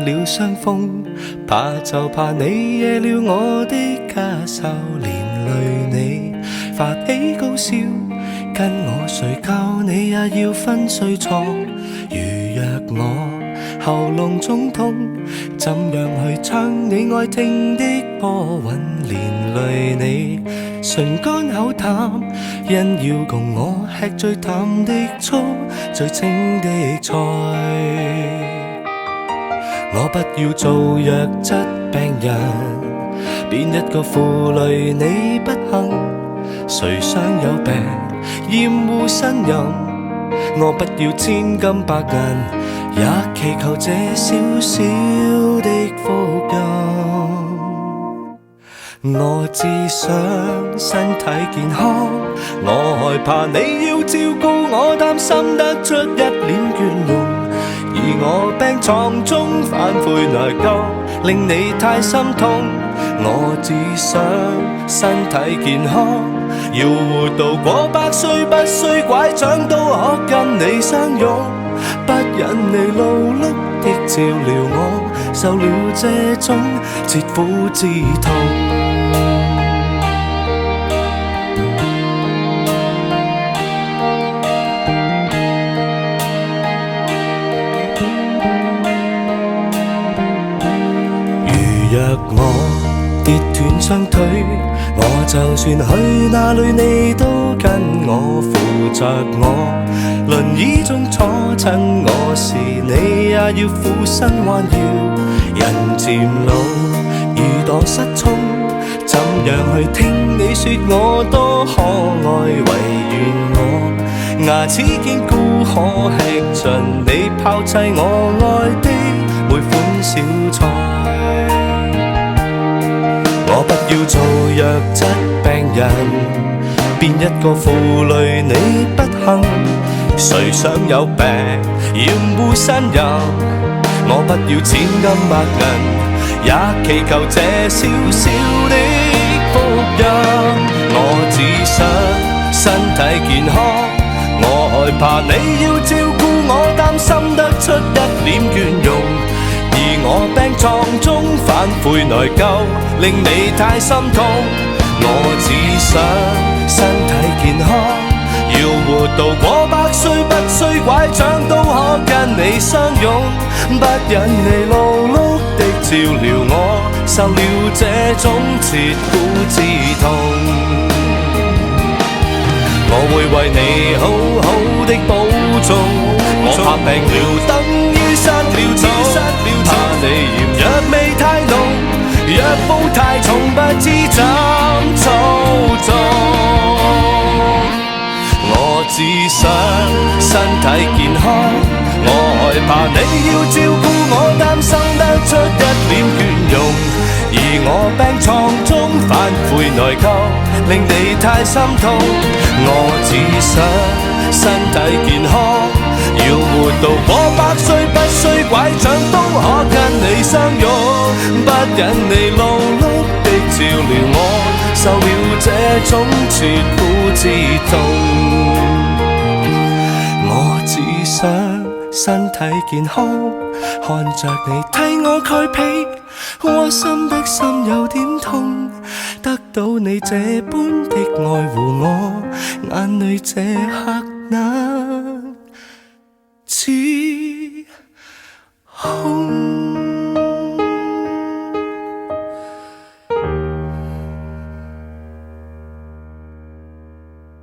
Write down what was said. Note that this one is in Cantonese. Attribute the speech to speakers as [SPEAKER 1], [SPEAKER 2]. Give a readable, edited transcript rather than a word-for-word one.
[SPEAKER 1] 了相逢，怕就怕你惹了我的家愁，連累你發起高燒，跟我睡覺你也要分睡床。如若我喉嚨腫痛，怎樣去唱你愛聽的歌韻，連累你唇乾口淡，因要共我吃最淡的醋，最清的菜。我不要做弱質病人，邊一個負累你不幸？誰想有病厭惡呻吟？我不要千金百銀，也祈求這小小的福蔭。我只想身體健康，我害怕你要照顧我，擔心得出一臉倦容。而我病床中反悔內疚，令你太心痛。我只想身體健康，要活到過100歲，不需拐杖都可跟你相擁。不忍你勞碌的照料我，受了這種切膚之痛。若我跌斷雙腿，我就算去哪裏你都跟我扶着我，輪椅中坐親我時你也要俯身彎腰。人漸老如墮失聰，怎樣去聽你說我多可愛，唯願我牙齒堅固可吃盡你拋棄我愛的每款小菜。我不要做弱質病人，邊一個負累你不幸？誰想有病厭惡呻吟？我不要千金百銀，也祈求這小小的福蔭。我只想身體健康，我害怕你要照顧我，擔心得出一臉倦容。而我病床中反悔內疚，令你太心痛。我只想身體健康，要活到過100歲，不需拐杖都可跟你相擁。不忍你勞碌的照料我，受了這種切膚之痛。我會為你好好的保重，我怕病了等於失了蹤，怕你嫌藥味太濃，藥布太重不知怎操縱。我只想身體健康，我害怕你要照顧我，擔心得出一臉倦容。而我病床中反悔內疚，令你太心痛。我只想身體健康，要活到過100歲，不需拐杖都可跟你相擁。不忍你勞碌的照料我，受了這種切膚之痛。我只想身體健康，看着你替我蓋被，窩心的心有點痛。得到你這般的愛護我，眼淚這刻那